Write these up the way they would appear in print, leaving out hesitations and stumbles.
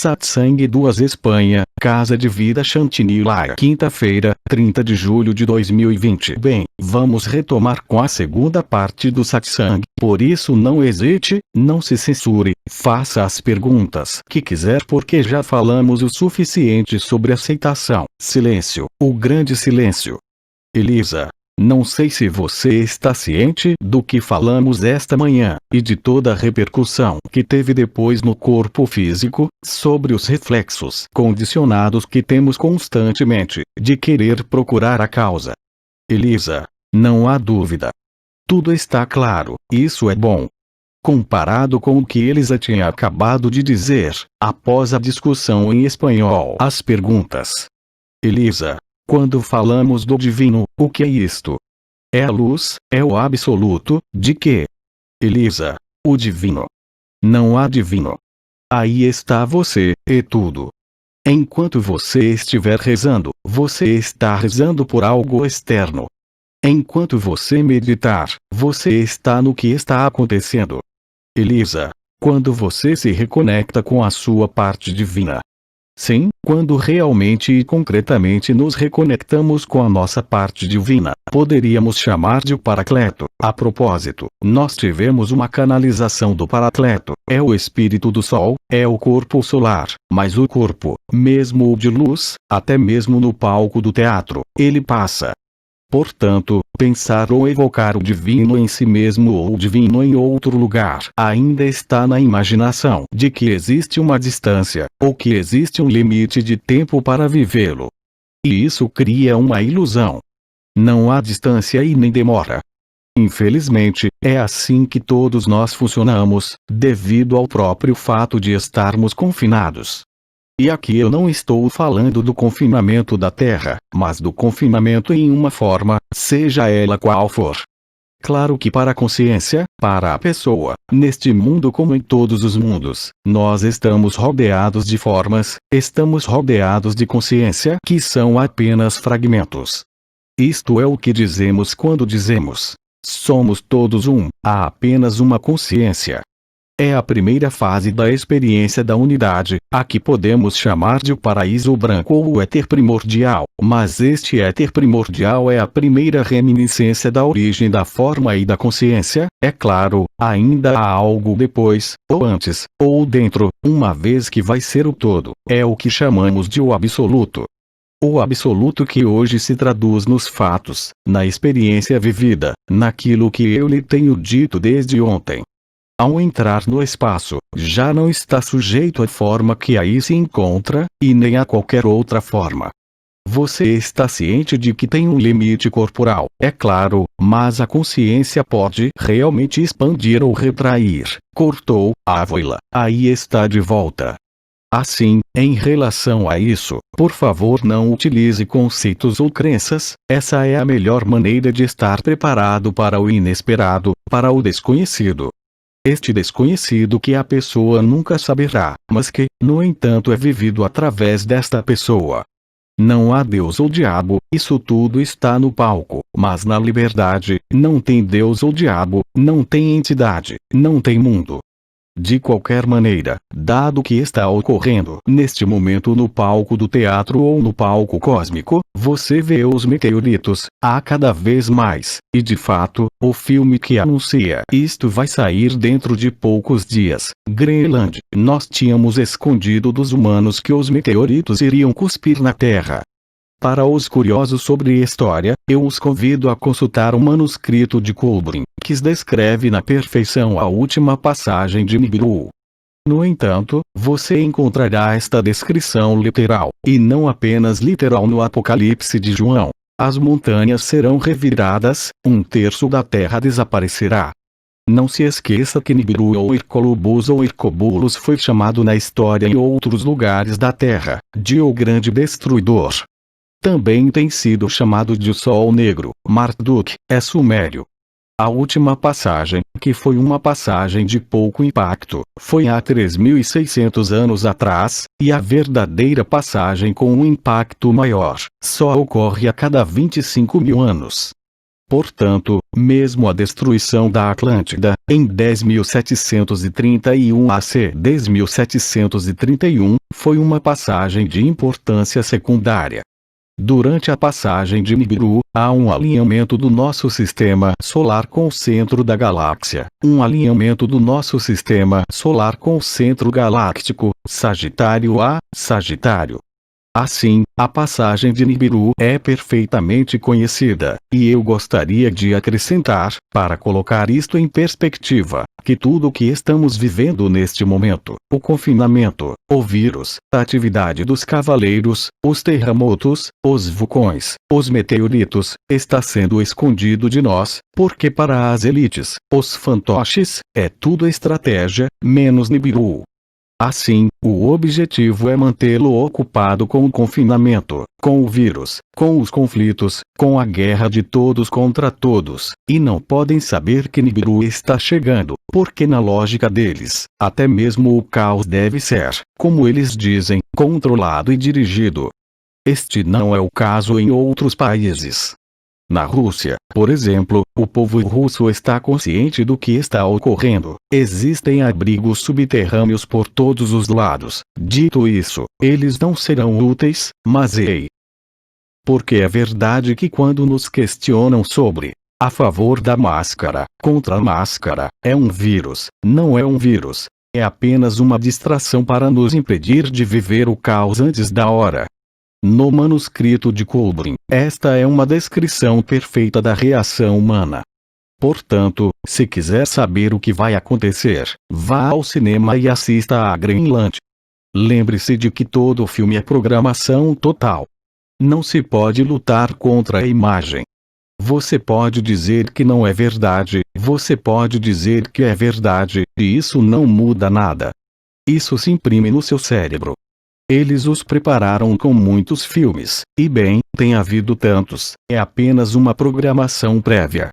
Satsang 2 Espanha, Casa de Vida Chantilly, quinta-feira, 30 de julho de 2020. Bem, vamos retomar com a segunda parte do satsang, por isso não hesite, não se censure, faça as perguntas que quiser porque já falamos o suficiente sobre aceitação. Silêncio, o grande silêncio. Elisa. Não sei se você está ciente do que falamos esta manhã, e de toda a repercussão que teve depois no corpo físico, sobre os reflexos condicionados que temos constantemente, de querer procurar a causa. Elisa, não há dúvida. Tudo está claro, isso é bom. Comparado com o que Elisa tinha acabado de dizer, após a discussão em espanhol. As perguntas. Elisa. Quando falamos do divino, o que é isto? É a luz, é o absoluto, de quê? Elisa, o divino. Não há divino. Aí está você, e tudo. Enquanto você estiver rezando, você está rezando por algo externo. Enquanto você meditar, você está no que está acontecendo. Elisa, quando você se reconecta com a sua parte divina. Sim, quando realmente e concretamente nos reconectamos com a nossa parte divina, poderíamos chamar de Paracleto. A propósito, nós tivemos uma canalização do Paracleto, é o espírito do Sol, é o corpo solar, mas o corpo, mesmo o de luz, até mesmo no palco do teatro, ele passa. Portanto, pensar ou evocar o divino em si mesmo ou o divino em outro lugar ainda está na imaginação de que existe uma distância, ou que existe um limite de tempo para vivê-lo. E isso cria uma ilusão. Não há distância e nem demora. Infelizmente, é assim que todos nós funcionamos, devido ao próprio fato de estarmos confinados. E aqui eu não estou falando do confinamento da Terra, mas do confinamento em uma forma, seja ela qual for. Claro que para a consciência, para a pessoa, neste mundo como em todos os mundos, nós estamos rodeados de formas, estamos rodeados de consciência que são apenas fragmentos. Isto é o que dizemos quando dizemos: somos todos um, há apenas uma consciência. É a primeira fase da experiência da unidade, a que podemos chamar de o paraíso branco ou o éter primordial, mas este éter primordial é a primeira reminiscência da origem da forma e da consciência, é claro, ainda há algo depois, ou antes, ou dentro, uma vez que vai ser o todo, é o que chamamos de o absoluto. O absoluto que hoje se traduz nos fatos, na experiência vivida, naquilo que eu lhe tenho dito desde ontem. Ao entrar no espaço, já não está sujeito à forma que aí se encontra, e nem a qualquer outra forma. Você está ciente de que tem um limite corporal, é claro, mas a consciência pode realmente expandir ou retrair. Cortou, avoila, aí está de volta. Assim, em relação a isso, por favor não utilize conceitos ou crenças, essa é a melhor maneira de estar preparado para o inesperado, para o desconhecido. Este desconhecido que a pessoa nunca saberá, mas que, no entanto, é vivido através desta pessoa. Não há Deus ou diabo, isso tudo está no palco, mas na liberdade, não tem Deus ou diabo, não tem entidade, não tem mundo. De qualquer maneira, dado que está ocorrendo neste momento no palco do teatro ou no palco cósmico, você vê os meteoritos, há cada vez mais, e de fato, o filme que anuncia isto vai sair dentro de poucos dias. Greenland, nós tínhamos escondido dos humanos que os meteoritos iriam cuspir na Terra. Para os curiosos sobre história, eu os convido a consultar o manuscrito de Kublin, que descreve na perfeição a última passagem de Nibiru. No entanto, você encontrará esta descrição literal, e não apenas literal no Apocalipse de João. As montanhas serão reviradas, um terço da terra desaparecerá. Não se esqueça que Nibiru ou Ircolubus ou Ircobulus foi chamado na história em outros lugares da terra, de o Grande Destruidor. Também tem sido chamado de Sol Negro, Marduk, é sumério. A última passagem, que foi uma passagem de pouco impacto, foi há 3.600 anos atrás, e a verdadeira passagem com um impacto maior, só ocorre a cada 25.000 anos. Portanto, Mesmo a destruição da Atlântida, em 10.731 AC 10.731, foi uma passagem de importância secundária. Durante a passagem de Nibiru, há um alinhamento do nosso sistema solar com o centro da galáxia, um alinhamento do nosso sistema solar com o centro galáctico, Sagitário a Sagitário. Assim, a passagem de Nibiru é perfeitamente conhecida, e eu gostaria de acrescentar, para colocar isto em perspectiva, que tudo o que estamos vivendo neste momento, o confinamento, o vírus, a atividade dos cavaleiros, os terremotos, os vulcões, os meteoritos, está sendo escondido de nós, porque para as elites, os fantoches, é tudo estratégia, menos Nibiru. Assim, o objetivo é mantê-lo ocupado com o confinamento, com o vírus, com os conflitos, com a guerra de todos contra todos, e não podem saber que Nibiru está chegando, porque na lógica deles, até mesmo o caos deve ser, como eles dizem, controlado e dirigido. Este não é o caso em outros países. Na Rússia, por exemplo, o povo russo está consciente do que está ocorrendo. Existem abrigos subterrâneos por todos os lados. Dito isso, eles não serão úteis, mas ei. Porque é verdade que quando nos questionam sobre a favor da máscara, contra a máscara, é um vírus, não é um vírus. É apenas uma distração para nos impedir de viver o caos antes da hora. No manuscrito de Kubrick, esta é uma descrição perfeita da reação humana. Portanto, se quiser saber o que vai acontecer, vá ao cinema e assista a Greenland. Lembre-se de que todo filme é programação total. Não se pode lutar contra a imagem. Você pode dizer que não é verdade, você pode dizer que é verdade, e isso não muda nada. Isso se imprime no seu cérebro. Eles os prepararam com muitos filmes, e bem, tem havido tantos, é apenas uma programação prévia.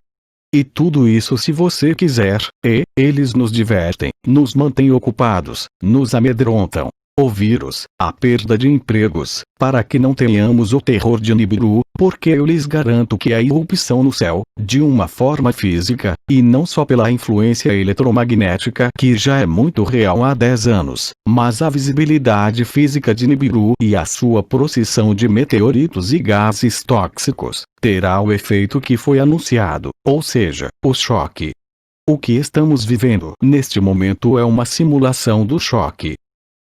E tudo isso se você quiser, e eles nos divertem, nos mantêm ocupados, nos amedrontam. O vírus, a perda de empregos, para que não tenhamos o terror de Nibiru, porque eu lhes garanto que a irrupção no céu, de uma forma física, e não só pela influência eletromagnética que já é muito real há 10 anos, mas a visibilidade física de Nibiru e a sua procissão de meteoritos e gases tóxicos, terá o efeito que foi anunciado, ou seja, o choque. O que estamos vivendo neste momento é uma simulação do choque.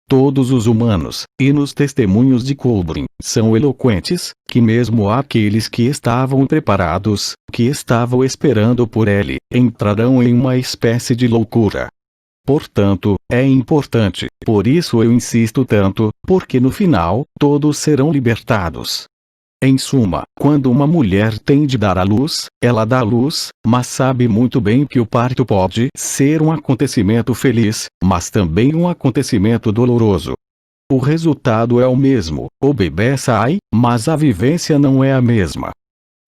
Todos os humanos, e nos testemunhos de Kubrick, são eloquentes, que mesmo aqueles que estavam preparados, que estavam esperando por ele, entrarão em uma espécie de loucura. Portanto, é importante, por isso eu insisto tanto, porque no final, todos serão libertados. Em suma, quando uma mulher tem de dar à luz, ela dá à luz, mas sabe muito bem que o parto pode ser um acontecimento feliz, mas também um acontecimento doloroso. O resultado é o mesmo, o bebê sai, mas a vivência não é a mesma.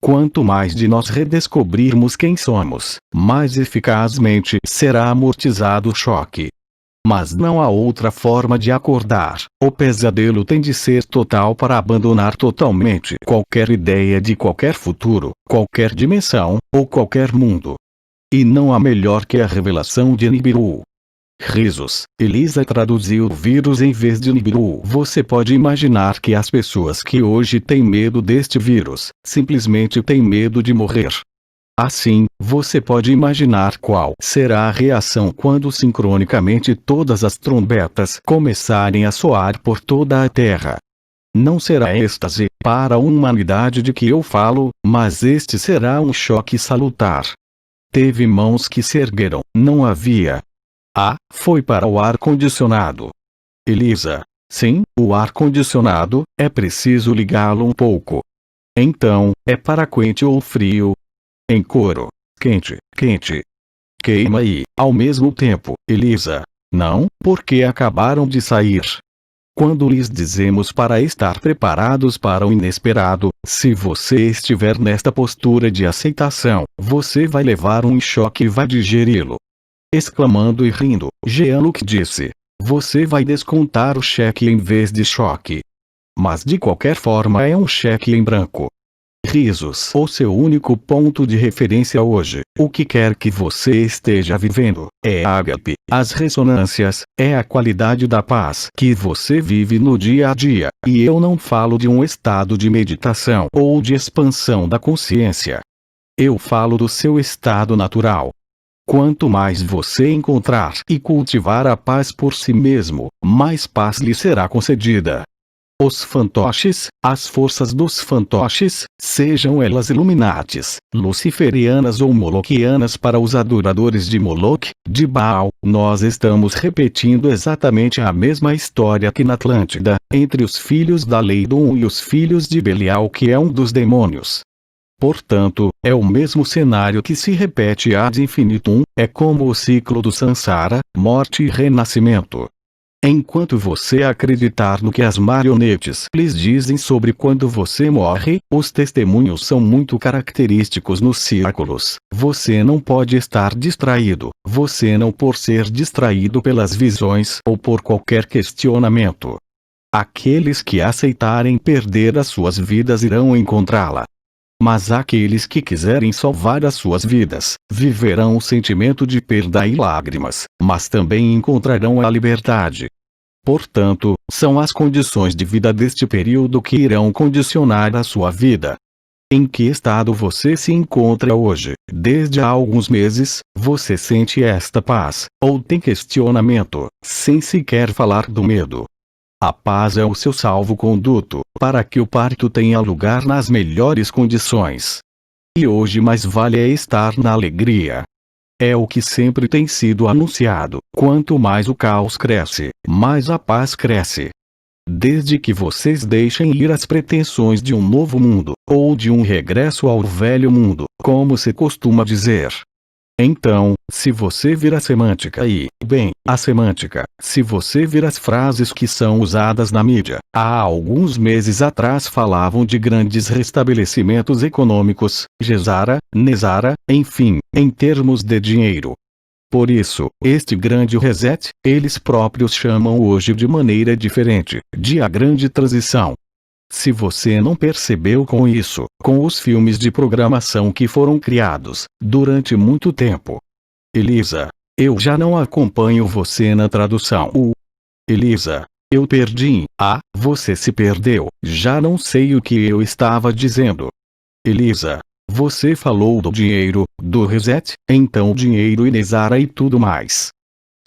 Quanto mais de nós redescobrirmos quem somos, mais eficazmente será amortizado o choque. Mas não há outra forma de acordar. O pesadelo tem de ser total para abandonar totalmente qualquer ideia de qualquer futuro, qualquer dimensão, ou qualquer mundo. E não há melhor que a revelação de Nibiru. Risos. Elisa traduziu vírus em vez de Nibiru. Você pode imaginar que as pessoas que hoje têm medo deste vírus, simplesmente têm medo de morrer. Assim, você pode imaginar qual será a reação quando sincronicamente todas as trombetas começarem a soar por toda a Terra. Não será êxtase para a humanidade de que eu falo, mas este será um choque salutar. Teve mãos que se ergueram, não havia. Foi para o ar-condicionado. Elisa. Sim, o ar-condicionado, é preciso ligá-lo um pouco. Então, é para quente ou frio? Em coro. Quente, quente. Queima e, ao mesmo tempo, Elisa. Não, porque acabaram de sair. Quando lhes dizemos para estar preparados para o inesperado, se você estiver nesta postura de aceitação, você vai levar um choque e vai digeri-lo. Exclamando e rindo, Jean-Luc disse. Você vai descontar o cheque em vez de choque. Mas de qualquer forma é um cheque em branco. risos o seu único ponto de referência hoje. O que quer que você esteja vivendo, é ágape. As ressonâncias, é a qualidade da paz que você vive no dia a dia. E eu não falo de um estado de meditação ou de expansão da consciência. Eu falo do seu estado natural. Quanto mais você encontrar e cultivar a paz por si mesmo, mais paz lhe será concedida. Os fantoches, as forças dos fantoches, sejam elas Illuminates, luciferianas ou moloquianas para os adoradores de Moloch, de Baal, nós estamos repetindo exatamente a mesma história que na Atlântida, entre os filhos da Leidon e os filhos de Belial, que é um dos demônios. Portanto, é o mesmo cenário que se repete ad infinitum, é como o ciclo do Sansara, morte e renascimento. Enquanto você acreditar no que as marionetes lhes dizem sobre quando você morre, os testemunhos são muito característicos nos círculos. Você não pode estar distraído, você não pode ser distraído pelas visões ou por qualquer questionamento. Aqueles que aceitarem perder as suas vidas irão encontrá-la. Mas aqueles que quiserem salvar as suas vidas, viverão o sentimento de perda e lágrimas, mas também encontrarão a liberdade. Portanto, são as condições de vida deste período que irão condicionar a sua vida. Em que estado você se encontra hoje? Desde há alguns meses, você sente esta paz, ou tem questionamento, sem sequer falar do medo. A paz é o seu salvo-conduto, para que o parto tenha lugar nas melhores condições. E hoje mais vale é estar na alegria. É o que sempre tem sido anunciado, quanto mais o caos cresce, mais a paz cresce. Desde que vocês deixem ir as pretensões de um novo mundo, ou de um regresso ao velho mundo, como se costuma dizer. Então, se você vir a semântica a semântica, se você vir as frases que são usadas na mídia, há alguns meses atrás falavam de grandes restabelecimentos econômicos, Gesara, Nesara, enfim, em termos de dinheiro. Por isso, este grande reset, eles próprios chamam hoje de maneira diferente, de a grande transição. Se você não percebeu com isso, com os filmes de programação que foram criados, durante muito tempo. Elisa, eu já não acompanho você na tradução. Elisa, eu perdi. Você se perdeu, já não sei o que eu estava dizendo. Elisa, você falou do dinheiro, do reset, então dinheiro e Nesara e tudo mais.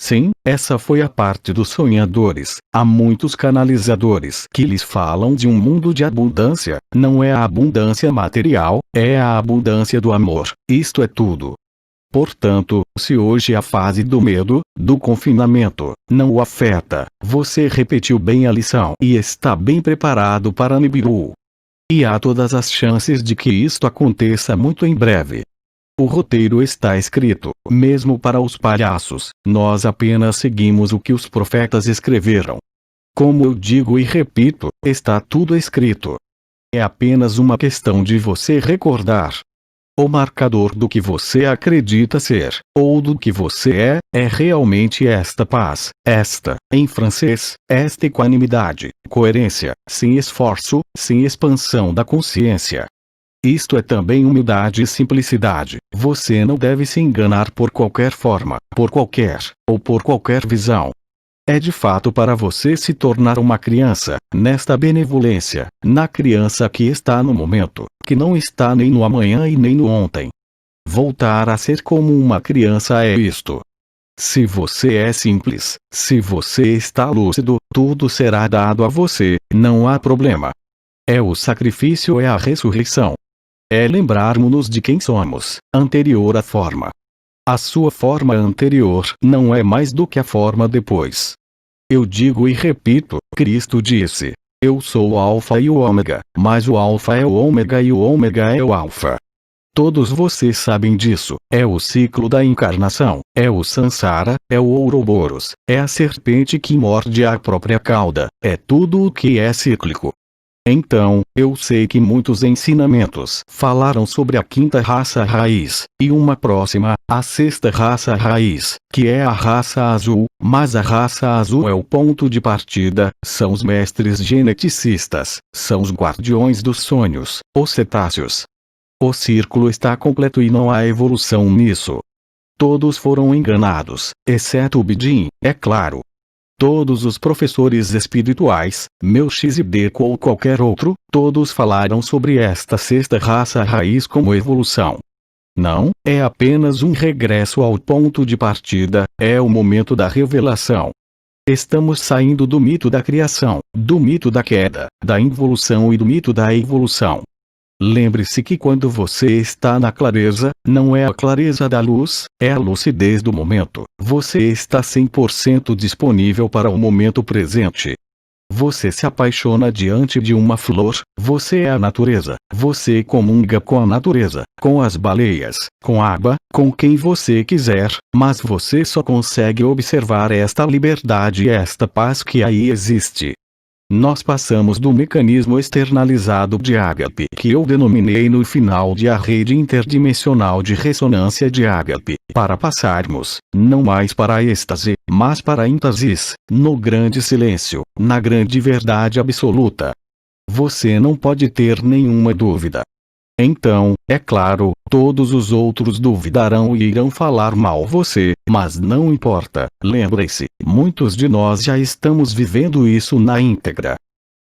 Sim, essa foi a parte dos sonhadores. Há muitos canalizadores que lhes falam de um mundo de abundância. Não é a abundância material, é a abundância do amor. Isto é tudo. Portanto, se hoje a fase do medo, do confinamento, não o afeta, você repetiu bem a lição e está bem preparado para Nibiru. E há todas as chances de que isto aconteça muito em breve. O roteiro está escrito, mesmo para os palhaços, nós apenas seguimos o que os profetas escreveram. Como eu digo e repito, está tudo escrito. É apenas uma questão de você recordar. O marcador do que você acredita ser, ou do que você é realmente esta paz, em francês, esta equanimidade, coerência, sem esforço, sem expansão da consciência. Isto é também humildade e simplicidade. Você não deve se enganar por qualquer forma, por qualquer visão. É de fato para você se tornar uma criança, nesta benevolência, na criança que está no momento, que não está nem no amanhã e nem no ontem. Voltar a ser como uma criança é isto. Se você é simples, se você está lúcido, tudo será dado a você, não há problema. É o sacrifício, é a ressurreição. É lembrarmos-nos de quem somos, anterior à forma. A sua forma anterior não é mais do que a forma depois. Eu digo e repito, Cristo disse, eu sou o Alfa e o Ômega, mas o Alfa é o Ômega e o Ômega é o Alfa. Todos vocês sabem disso, é o ciclo da encarnação, é o Sansara, é o Ouroboros, é a serpente que morde a própria cauda, é tudo o que é cíclico. Então, eu sei que muitos ensinamentos falaram sobre a quinta raça raiz, e uma próxima, a sexta raça raiz, que é a raça azul, mas a raça azul é o ponto de partida, são os mestres geneticistas, são os guardiões dos sonhos, os cetáceos. O círculo está completo e não há evolução nisso. Todos foram enganados, exceto o Bidin, é claro. Todos os professores espirituais, Melchizedek ou qualquer outro, todos falaram sobre esta sexta raça raiz como evolução. Não, é apenas um regresso ao ponto de partida, é o momento da revelação. Estamos saindo do mito da criação, do mito da queda, da involução e do mito da evolução. Lembre-se que quando você está na clareza, não é a clareza da luz, é a lucidez do momento. Você está 100% disponível para o momento presente. Você se apaixona diante de uma flor, você é a natureza. Você comunga com a natureza, com as baleias, com a água, com quem você quiser, mas você só consegue observar esta liberdade e esta paz que aí existe. Nós passamos do mecanismo externalizado de Agape que eu denominei no final de a rede interdimensional de ressonância de Agape, para passarmos, não mais para a êxtase, mas para a êntasis, no grande silêncio, na grande verdade absoluta. Você não pode ter nenhuma dúvida. Então, é claro, todos os outros duvidarão e irão falar mal você, mas não importa, lembre-se, muitos de nós já estamos vivendo isso na íntegra.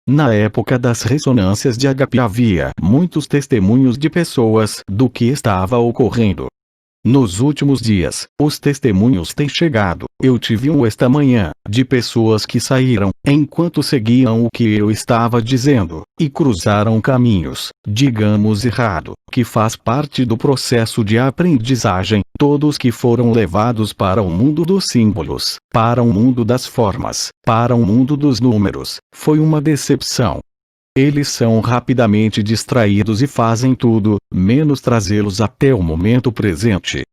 Na época das ressonâncias de Agape havia muitos testemunhos de pessoas do que estava ocorrendo. Nos últimos dias, os testemunhos têm chegado. Eu tive um esta manhã, de pessoas que saíram, enquanto seguiam o que eu estava dizendo, e cruzaram caminhos, digamos errado, que faz parte do processo de aprendizagem, todos que foram levados para o mundo dos símbolos, para o mundo das formas, para o mundo dos números. Foi uma decepção. Eles são rapidamente distraídos e fazem tudo, menos trazê-los até o momento presente.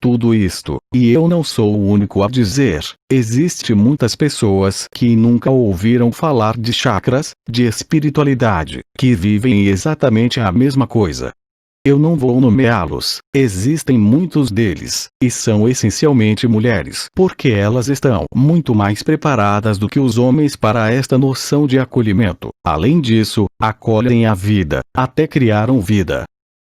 Tudo isto, e eu não sou o único a dizer, existe muitas pessoas que nunca ouviram falar de chakras, de espiritualidade, que vivem exatamente a mesma coisa. Eu não vou nomeá-los, existem muitos deles, e são essencialmente mulheres, porque elas estão muito mais preparadas do que os homens para esta noção de acolhimento. Além disso, acolhem a vida, até criaram vida.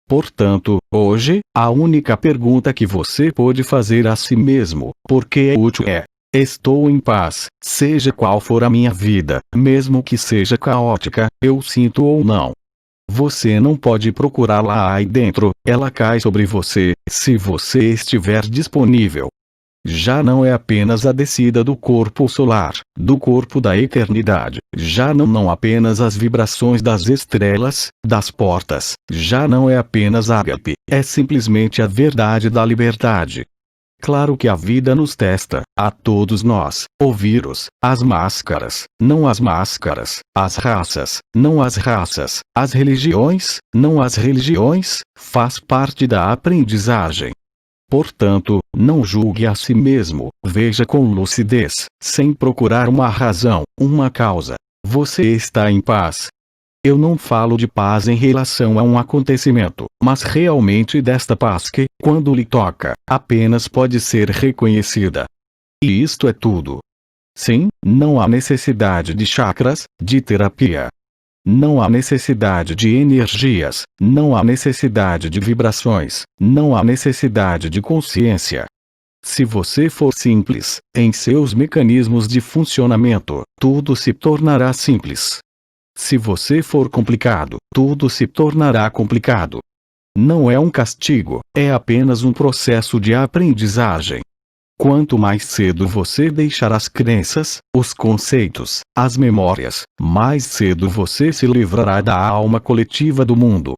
Portanto, hoje, a única pergunta que você pode fazer a si mesmo, porque é útil é: estou em paz, seja qual for a minha vida, mesmo que seja caótica, eu sinto ou não. Você não pode procurá-la aí dentro, ela cai sobre você, se você estiver disponível. Já não é apenas a descida do corpo solar, do corpo da eternidade, já não apenas as vibrações das estrelas, das portas, já não é apenas Agape, é simplesmente a verdade da liberdade. Claro que a vida nos testa, a todos nós, o vírus, as máscaras, não as máscaras, as raças, não as raças, as religiões, não as religiões, faz parte da aprendizagem. Portanto, não julgue a si mesmo, veja com lucidez, sem procurar uma razão, uma causa. Você está em paz. Eu não falo de paz em relação a um acontecimento, mas realmente desta paz que, quando lhe toca, apenas pode ser reconhecida. E isto é tudo. Sim, não há necessidade de chakras, de terapia. Não há necessidade de energias, não há necessidade de vibrações, não há necessidade de consciência. Se você for simples, em seus mecanismos de funcionamento, tudo se tornará simples. Se você for complicado, tudo se tornará complicado. Não é um castigo, é apenas um processo de aprendizagem. Quanto mais cedo você deixar as crenças, os conceitos, as memórias, mais cedo você se livrará da alma coletiva do mundo.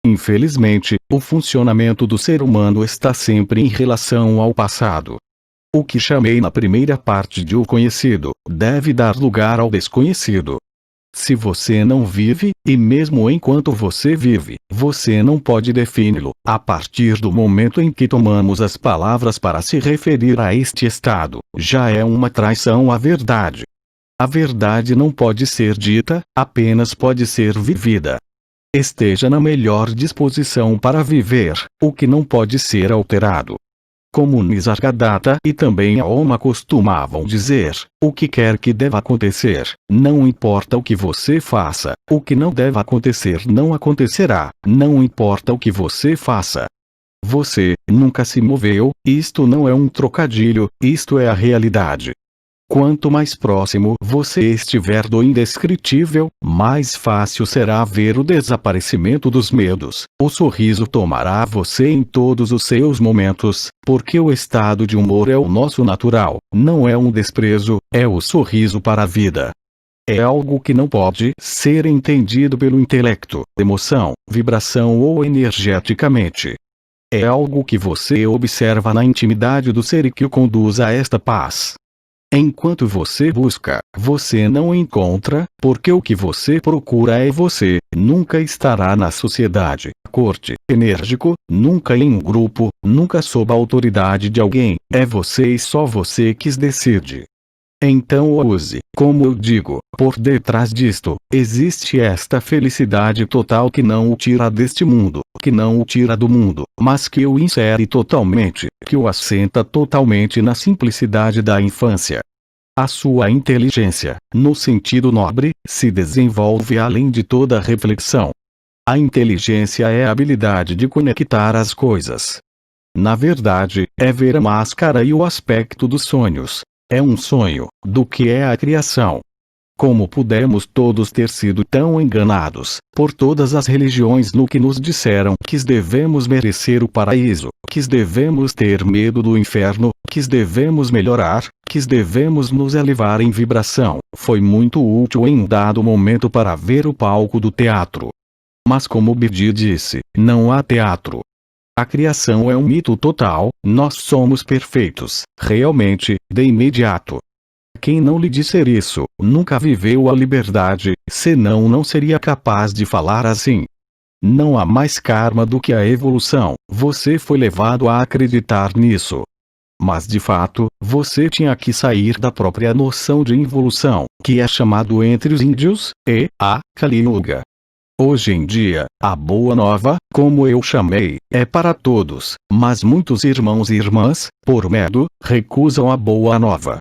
Infelizmente, o funcionamento do ser humano está sempre em relação ao passado. O que chamei na primeira parte de o conhecido, deve dar lugar ao desconhecido. Se você não vive, e mesmo enquanto você vive, você não pode defini-lo, a partir do momento em que tomamos as palavras para se referir a este estado, já é uma traição à verdade. A verdade não pode ser dita, apenas pode ser vivida. Esteja na melhor disposição para viver, o que não pode ser alterado. Como Nisargadatta e também Aoma costumavam dizer, o que quer que deva acontecer, não importa o que você faça, o que não deva acontecer não acontecerá, não importa o que você faça. Você nunca se moveu, isto não é um trocadilho, isto é a realidade. Quanto mais próximo você estiver do indescritível, mais fácil será ver o desaparecimento dos medos. O sorriso tomará você em todos os seus momentos, porque o estado de humor é o nosso natural, não é um desprezo, é o sorriso para a vida. É algo que não pode ser entendido pelo intelecto, emoção, vibração ou energeticamente. É algo que você observa na intimidade do ser e que o conduz a esta paz. Enquanto você busca, você não encontra, porque o que você procura é você, nunca estará na sociedade, corte, enérgico, nunca em um grupo, nunca sob a autoridade de alguém, é você e só você que decide. Então use, como eu digo, por detrás disto, existe esta felicidade total que não o tira deste mundo, que não o tira do mundo, mas que o insere totalmente, que o assenta totalmente na simplicidade da infância. A sua inteligência, no sentido nobre, se desenvolve além de toda reflexão. A inteligência é a habilidade de conectar as coisas. Na verdade, é ver a máscara e o aspecto dos sonhos. É um sonho, do que é a criação. Como pudemos todos ter sido tão enganados, por todas as religiões no que nos disseram que devemos merecer o paraíso, que devemos ter medo do inferno, que devemos melhorar, que devemos nos elevar em vibração, foi muito útil em um dado momento para ver o palco do teatro. Mas como Bidi disse, não há teatro. A criação é um mito total, nós somos perfeitos, realmente, de imediato. Quem não lhe disser isso, nunca viveu a liberdade, senão não seria capaz de falar assim. Não há mais karma do que a evolução, você foi levado a acreditar nisso. Mas de fato, você tinha que sair da própria noção de involução, que é chamado entre os índios, a Kali Yuga. Hoje em dia, a Boa Nova, como eu chamei, é para todos, mas muitos irmãos e irmãs, por medo, recusam a Boa Nova.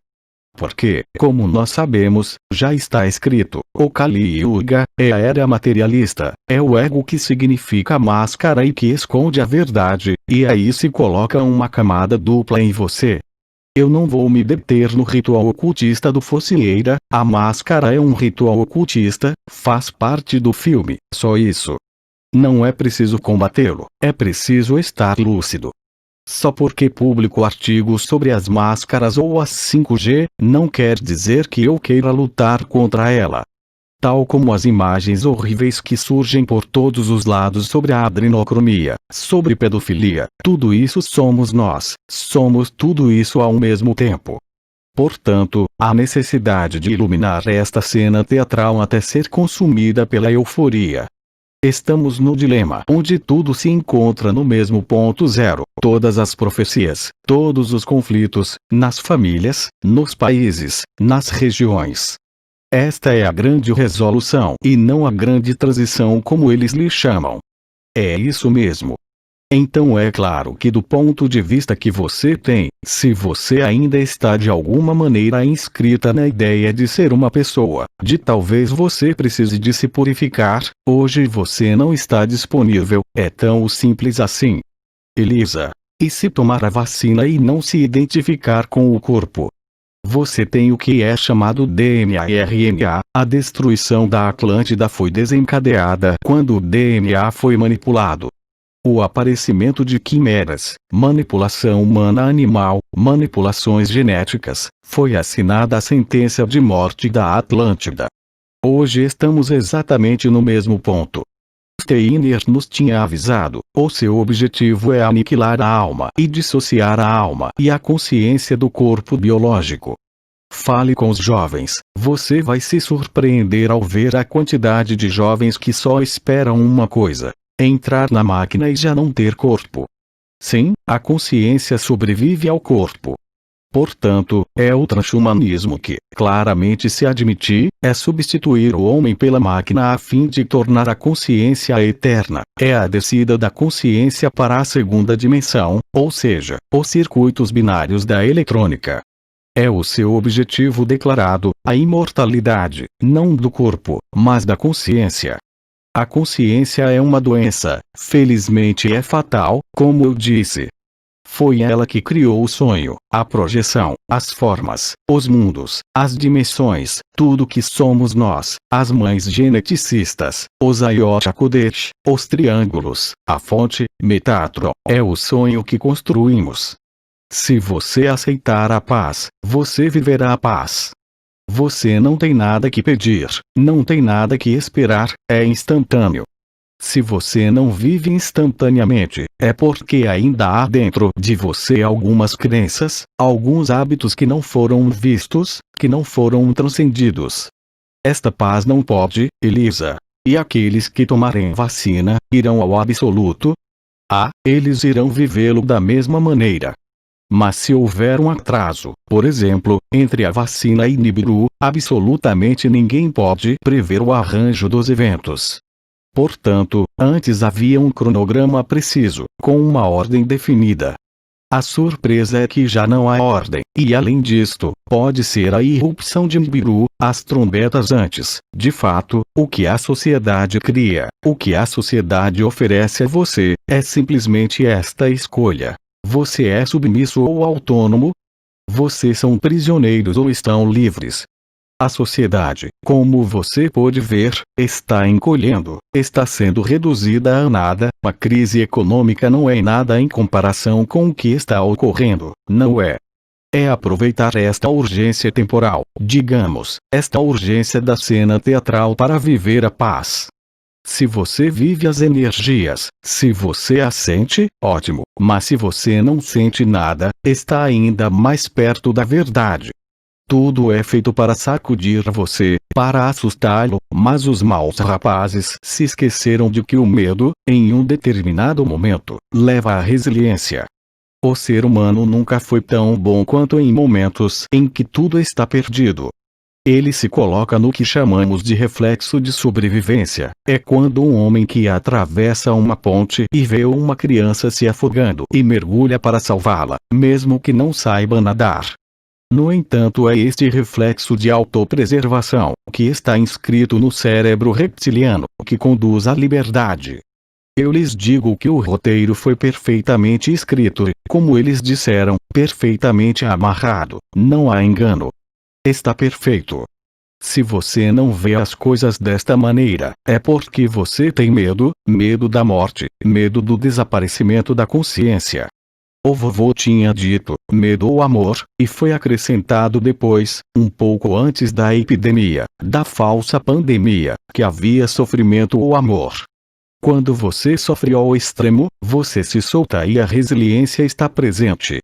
Porque, como nós sabemos, já está escrito, o Kali Yuga é a era materialista, é o ego que significa a máscara e que esconde a verdade, e aí se coloca uma camada dupla em você. Eu não vou me deter no ritual ocultista do Focieira, a máscara é um ritual ocultista, faz parte do filme, só isso. Não é preciso combatê-lo, é preciso estar lúcido. Só porque publico artigos sobre as máscaras ou as 5G, não quer dizer que eu queira lutar contra ela. Tal como as imagens horríveis que surgem por todos os lados sobre a adrenocromia, sobre pedofilia, tudo isso somos nós, somos tudo isso ao mesmo tempo. Portanto, há necessidade de iluminar esta cena teatral até ser consumida pela euforia. Estamos no dilema onde tudo se encontra no mesmo ponto zero, todas as profecias, todos os conflitos, nas famílias, nos países, nas regiões. Esta é a grande resolução e não a grande transição como eles lhe chamam. É isso mesmo. Então é claro que do ponto de vista que você tem, se você ainda está de alguma maneira inscrita na ideia de ser uma pessoa, de talvez você precise de se purificar, hoje você não está disponível, é tão simples assim. Elisa. E se tomar a vacina e não se identificar com o corpo? Você tem o que é chamado DNA e RNA, a destruição da Atlântida foi desencadeada quando o DNA foi manipulado. O aparecimento de quimeras, manipulação humana-animal, manipulações genéticas, foi assinada a sentença de morte da Atlântida. Hoje estamos exatamente no mesmo ponto. Steiner nos tinha avisado, o seu objetivo é aniquilar a alma e dissociar a alma e a consciência do corpo biológico. Fale com os jovens, você vai se surpreender ao ver a quantidade de jovens que só esperam uma coisa: entrar na máquina e já não ter corpo. Sim, a consciência sobrevive ao corpo. Portanto, é o transhumanismo que, claramente se admitir, é substituir o homem pela máquina a fim de tornar a consciência eterna. É a descida da consciência para a segunda dimensão, ou seja, os circuitos binários da eletrônica. É o seu objetivo declarado, a imortalidade, não do corpo, mas da consciência. A consciência é uma doença, felizmente é fatal, como eu disse. Foi ela que criou o sonho, a projeção, as formas, os mundos, as dimensões, tudo que somos nós, as mães geneticistas, os Ayodhya Kodesh, os triângulos, a fonte, Metatron, é o sonho que construímos. Se você aceitar a paz, você viverá a paz. Você não tem nada que pedir, não tem nada que esperar, é instantâneo. Se você não vive instantaneamente, é porque ainda há dentro de você algumas crenças, alguns hábitos que não foram vistos, que não foram transcendidos. Esta paz não pode, Elisa. E aqueles que tomarem vacina, irão ao absoluto? Eles irão vivê-lo da mesma maneira. Mas se houver um atraso, por exemplo, entre a vacina e Nibiru, absolutamente ninguém pode prever o arranjo dos eventos. Portanto, antes havia um cronograma preciso, com uma ordem definida. A surpresa é que já não há ordem, e além disto, pode ser a irrupção de Nibiru, as trombetas antes, de fato, o que a sociedade cria, o que a sociedade oferece a você, é simplesmente esta escolha. Você é submisso ou autônomo? Vocês são prisioneiros ou estão livres? A sociedade, como você pode ver, está encolhendo, está sendo reduzida a nada. A crise econômica não é nada em comparação com o que está ocorrendo, não é? É aproveitar esta urgência temporal, digamos, esta urgência da cena teatral para viver a paz. Se você vive as energias, se você as sente, ótimo, mas se você não sente nada, está ainda mais perto da verdade. Tudo é feito para sacudir você, para assustá-lo, mas os maus rapazes se esqueceram de que o medo, em um determinado momento, leva à resiliência. O ser humano nunca foi tão bom quanto em momentos em que tudo está perdido. Ele se coloca no que chamamos de reflexo de sobrevivência. É quando um homem que atravessa uma ponte e vê uma criança se afogando e mergulha para salvá-la, mesmo que não saiba nadar. No entanto, é este reflexo de autopreservação, que está inscrito no cérebro reptiliano, que conduz à liberdade. Eu lhes digo que o roteiro foi perfeitamente escrito e, como eles disseram, perfeitamente amarrado. Não há engano. Está perfeito. Se você não vê as coisas desta maneira, é porque você tem medo, medo da morte, medo do desaparecimento da consciência. O vovô tinha dito, medo ou amor, e foi acrescentado depois, um pouco antes da epidemia, da falsa pandemia, que havia sofrimento ou amor. Quando você sofre ao extremo, você se solta e a resiliência está presente.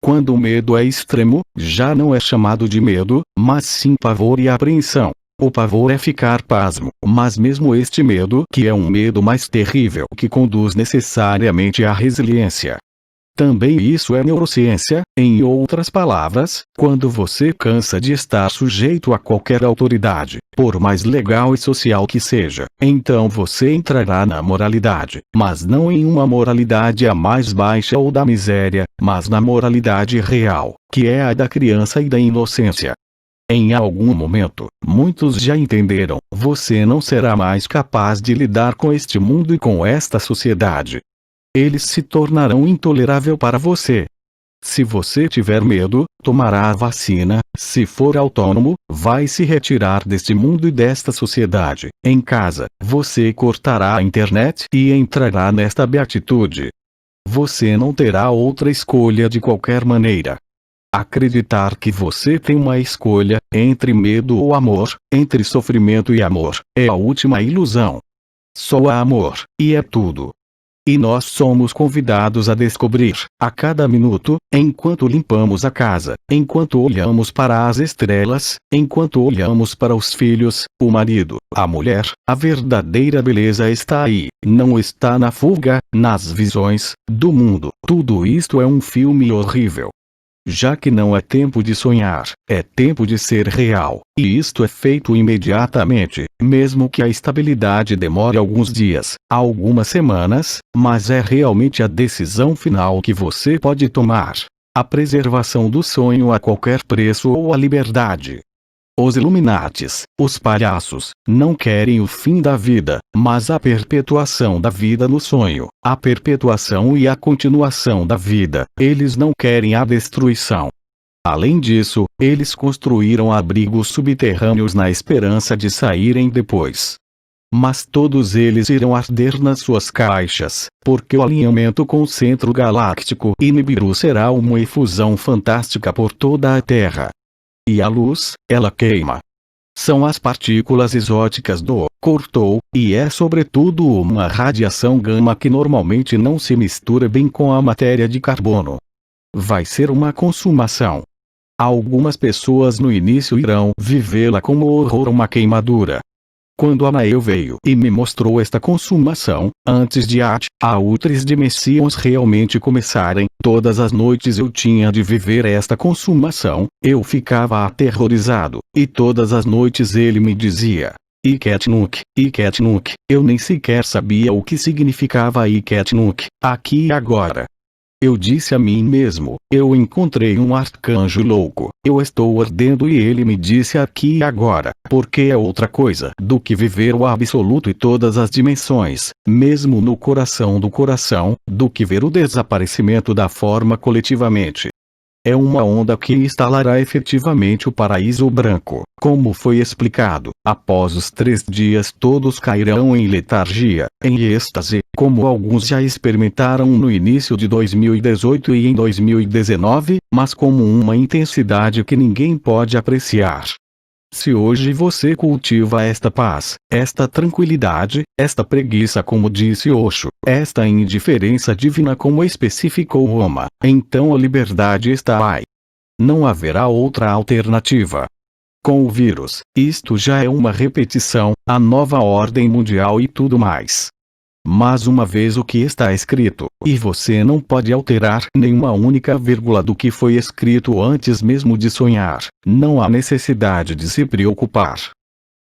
Quando o medo é extremo, já não é chamado de medo, mas sim pavor e apreensão. O pavor é ficar pasmo, mas mesmo este medo, que é um medo mais terrível que conduz necessariamente à resiliência. Também isso é neurociência, em outras palavras, quando você cansa de estar sujeito a qualquer autoridade, por mais legal e social que seja, então você entrará na moralidade, mas não em uma moralidade a mais baixa ou da miséria, mas na moralidade real, que é a da criança e da inocência. Em algum momento, muitos já entenderam, você não será mais capaz de lidar com este mundo e com esta sociedade. Eles se tornarão intolerável para você. Se você tiver medo, tomará a vacina. Se for autônomo, vai se retirar deste mundo e desta sociedade. Em casa, você cortará a internet e entrará nesta beatitude. Você não terá outra escolha de qualquer maneira. Acreditar que você tem uma escolha, entre medo ou amor, entre sofrimento e amor, é a última ilusão. Só há amor, e é tudo. E nós somos convidados a descobrir, a cada minuto, enquanto limpamos a casa, enquanto olhamos para as estrelas, enquanto olhamos para os filhos, o marido, a mulher, a verdadeira beleza está aí, não está na fuga, nas visões, do mundo. Tudo isto é um filme horrível. Já que não é tempo de sonhar, é tempo de ser real, e isto é feito imediatamente, mesmo que a estabilidade demore alguns dias, algumas semanas, mas é realmente a decisão final que você pode tomar. A preservação do sonho a qualquer preço ou a liberdade. Os Illuminates, os palhaços, não querem o fim da vida, mas a perpetuação da vida no sonho, a perpetuação e a continuação da vida. Eles não querem a destruição. Além disso, eles construíram abrigos subterrâneos na esperança de saírem depois. Mas todos eles irão arder nas suas caixas, porque o alinhamento com o centro galáctico e Nibiru será uma efusão fantástica por toda a Terra. E a luz, ela queima. São as partículas exóticas do cortou, e é sobretudo uma radiação gama que normalmente não se mistura bem com a matéria de carbono. Vai ser uma consumação. Algumas pessoas no início irão vivê-la como horror, uma queimadura. Quando Anael veio e me mostrou esta consumação, antes de a Ultris de Messias realmente começarem, todas as noites eu tinha de viver esta consumação, eu ficava aterrorizado, e todas as noites ele me dizia, Iketnuk, eu nem sequer sabia o que significava Iketnuk, aqui e agora. Eu disse a mim mesmo, eu encontrei um arcanjo louco, eu estou ardendo, e ele me disse aqui e agora, porque é outra coisa do que viver o absoluto e todas as dimensões, mesmo no coração do coração, do que ver o desaparecimento da forma coletivamente. É uma onda que instalará efetivamente o paraíso branco, como foi explicado. Após os 3 dias todos cairão em letargia, em êxtase, como alguns já experimentaram no início de 2018 e em 2019, mas como uma intensidade que ninguém pode apreciar. Se hoje você cultiva esta paz, esta tranquilidade, esta preguiça, como disse Osho, esta indiferença divina, como especificou Roma, então a liberdade está aí. Não haverá outra alternativa. Com o vírus, isto já é uma repetição, a nova ordem mundial e tudo mais. Mas uma vez o que está escrito, e você não pode alterar nenhuma única vírgula do que foi escrito antes mesmo de sonhar, não há necessidade de se preocupar.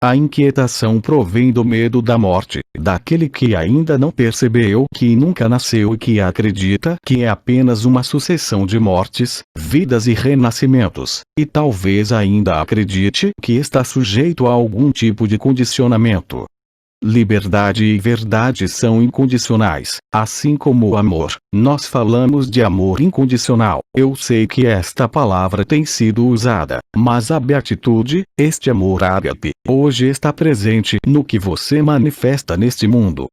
A inquietação provém do medo da morte, daquele que ainda não percebeu que nunca nasceu e que acredita que é apenas uma sucessão de mortes, vidas e renascimentos, e talvez ainda acredite que está sujeito a algum tipo de condicionamento. Liberdade e verdade são incondicionais, assim como o amor. Nós falamos de amor incondicional. Eu sei que esta palavra tem sido usada, mas a beatitude, este amor ágape, hoje está presente no que você manifesta neste mundo.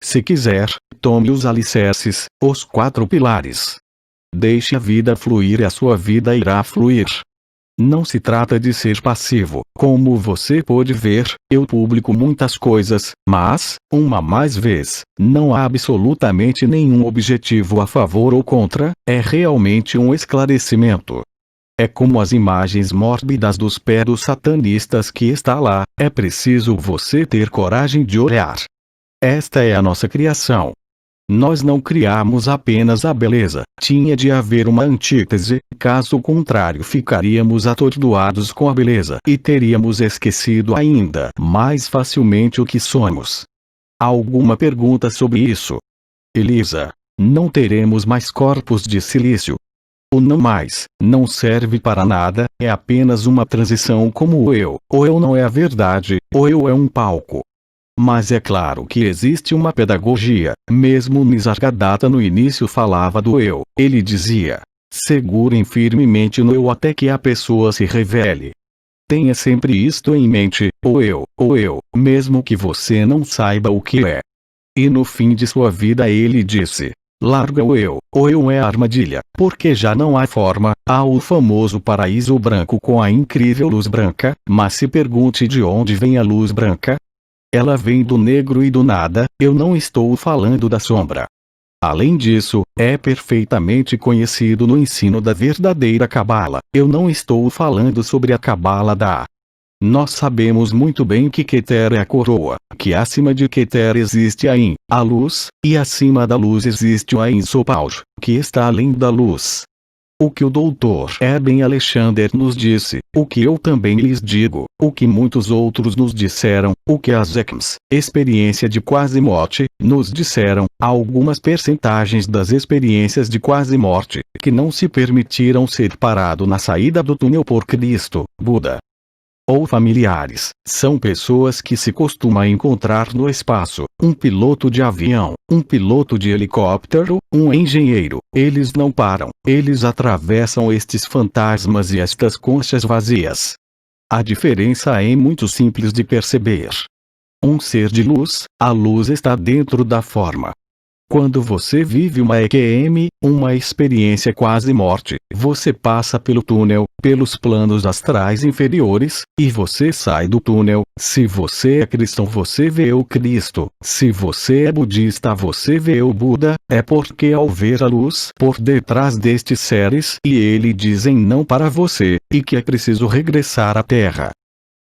Se quiser, tome os alicerces, os 4 pilares. Deixe a vida fluir e a sua vida irá fluir. Não se trata de ser passivo. Como você pode ver, eu publico muitas coisas, mas, uma mais vez, não há absolutamente nenhum objetivo a favor ou contra, é realmente um esclarecimento. É como as imagens mórbidas dos pés dos satanistas que está lá, é preciso você ter coragem de olhar. Esta é a nossa criação. Nós não criamos apenas a beleza, tinha de haver uma antítese, caso contrário ficaríamos atordoados com a beleza e teríamos esquecido ainda mais facilmente o que somos. Alguma pergunta sobre isso? Elisa, não teremos mais corpos de silício. O não mais, não serve para nada, é apenas uma transição como o eu não é a verdade, o eu é um palco. Mas é claro que existe uma pedagogia, mesmo Nisargadatta no início falava do eu, ele dizia, segurem firmemente no eu até que a pessoa se revele. Tenha sempre isto em mente, o eu, mesmo que você não saiba o que é. E no fim de sua vida ele disse, larga o eu é a armadilha, porque já não há forma, há o famoso paraíso branco com a incrível luz branca, mas se pergunte de onde vem a luz branca? Ela vem do negro e do nada, eu não estou falando da sombra. Além disso, é perfeitamente conhecido no ensino da verdadeira Cabala, eu não estou falando sobre a Cabala da. Nós sabemos muito bem que Keter é a coroa, que acima de Keter existe a In, a luz, e acima da luz existe o Ein Sof, que está além da luz. O que o Dr. Eben Alexander nos disse, o que eu também lhes digo, o que muitos outros nos disseram, o que as ECMs, experiência de quase morte, nos disseram, algumas percentagens das experiências de quase morte, que não se permitiram ser parado na saída do túnel por Cristo, Buda ou familiares, são pessoas que se costuma encontrar no espaço, um piloto de avião, um piloto de helicóptero, um engenheiro, eles não param, eles atravessam estes fantasmas e estas conchas vazias. A diferença é muito simples de perceber. Um ser de luz, a luz está dentro da forma. Quando você vive uma EQM, uma experiência quase morte, você passa pelo túnel, pelos planos astrais inferiores, e você sai do túnel. Se você é cristão, você vê o Cristo. Se você é budista, você vê o Buda. É porque ao ver a luz por detrás destes seres, e eles dizem não para você, e que é preciso regressar à Terra.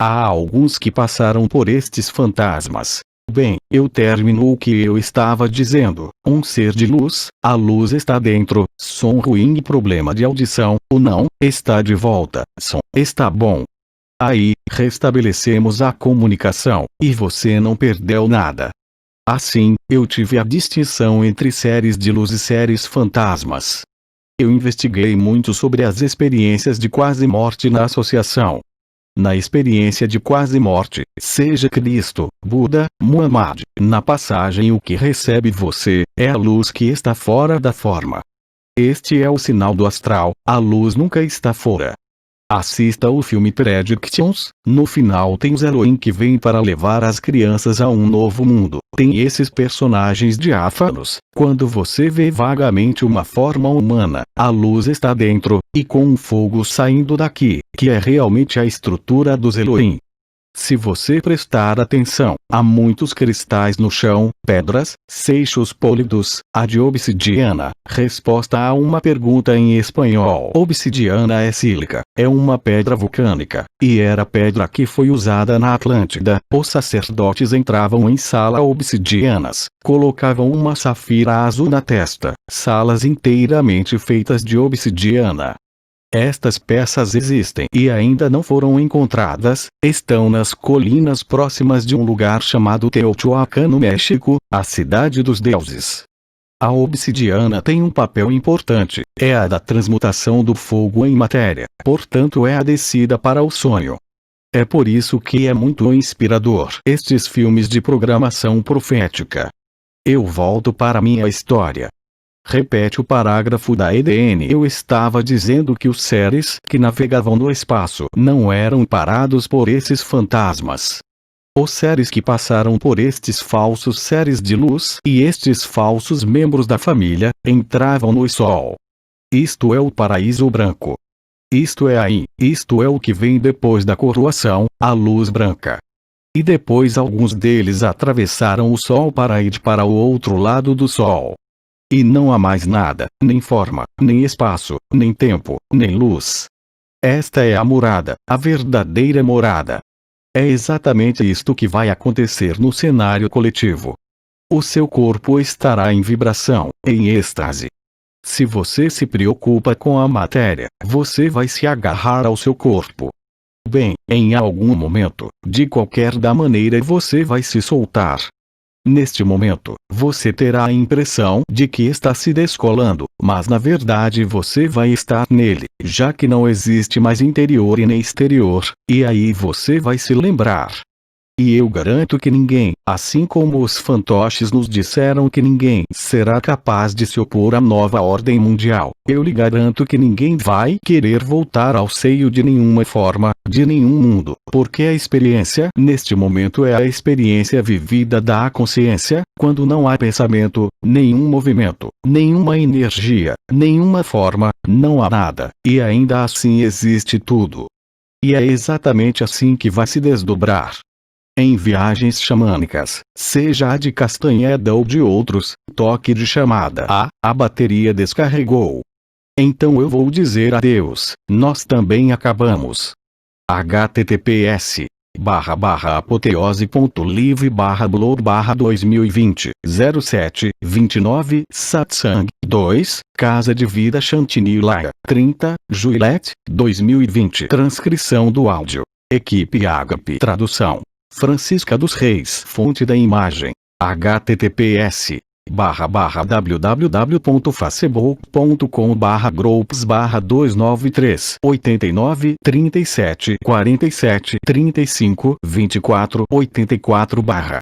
Há alguns que passaram por estes fantasmas. Bem, eu termino o que eu estava dizendo. Um ser de luz, a luz está dentro, som ruim e problema de audição, o não, está de volta, som, está bom. Aí, restabelecemos a comunicação, e você não perdeu nada. Assim, eu tive a distinção entre séries de luz e séries fantasmas. Eu investiguei muito sobre as experiências de quase morte na associação. Na experiência de quase morte, seja Cristo, Buda, Muhammad, na passagem o que recebe você, é a luz que está fora da forma. Este é o sinal do astral, a luz nunca está fora. Assista o filme Predictions, no final tem os Elohim que vêm para levar as crianças a um novo mundo. Tem esses personagens diáfanos. Quando você vê vagamente uma forma humana, a luz está dentro, e com um fogo saindo daqui, que é realmente a estrutura dos Elohim. Se você prestar atenção, há muitos cristais no chão, pedras, seixos pólidos, a de obsidiana. Resposta a uma pergunta em espanhol. Obsidiana é sílica, é uma pedra vulcânica, e era a pedra que foi usada na Atlântida. Os sacerdotes entravam em salas obsidianas, colocavam uma safira azul na testa, salas inteiramente feitas de obsidiana. Estas peças existem e ainda não foram encontradas, estão nas colinas próximas de um lugar chamado Teotihuacan no México, a cidade dos deuses. A obsidiana tem um papel importante, é a da transmutação do fogo em matéria, portanto é a descida para o sonho. É por isso que é muito inspirador estes filmes de programação profética. Eu volto para minha história. Repete o parágrafo da EDN. Eu estava dizendo que os seres que navegavam no espaço não eram parados por esses fantasmas. Os seres que passaram por estes falsos seres de luz e estes falsos membros da família, entravam no Sol. Isto é o paraíso branco. Isto é aí, isto é o que vem depois da coroação, a luz branca. E depois alguns deles atravessaram o Sol para ir para o outro lado do Sol. E não há mais nada, nem forma, nem espaço, nem tempo, nem luz. Esta é a morada, a verdadeira morada. É exatamente isto que vai acontecer no cenário coletivo. O seu corpo estará em vibração, em êxtase. Se você se preocupa com a matéria, você vai se agarrar ao seu corpo. Bem, em algum momento, de qualquer da maneira você vai se soltar. Neste momento, você terá a impressão de que está se descolando, mas na verdade você vai estar nele, já que não existe mais interior e nem exterior, e aí você vai se lembrar. E eu garanto que ninguém, assim como os fantoches nos disseram que ninguém será capaz de se opor à nova ordem mundial, eu lhe garanto que ninguém vai querer voltar ao seio de nenhuma forma, de nenhum mundo, porque a experiência neste momento é a experiência vivida da consciência, quando não há pensamento, nenhum movimento, nenhuma energia, nenhuma forma, não há nada, e ainda assim existe tudo. E é exatamente assim que vai se desdobrar. Em viagens xamânicas, seja a de Castanheda ou de outros, toque de chamada. A bateria descarregou. Então eu vou dizer adeus, nós também acabamos. https apoteose.live/blog/2020 07-29 Satsang 2 Casa de Vida Chantilly Laia 30 Juillet 2020 Transcrição do áudio Equipe Ágape Tradução Francisca dos Reis Fonte da imagem https://www.facebook.com/groups/293 89 37 47 35 24 84/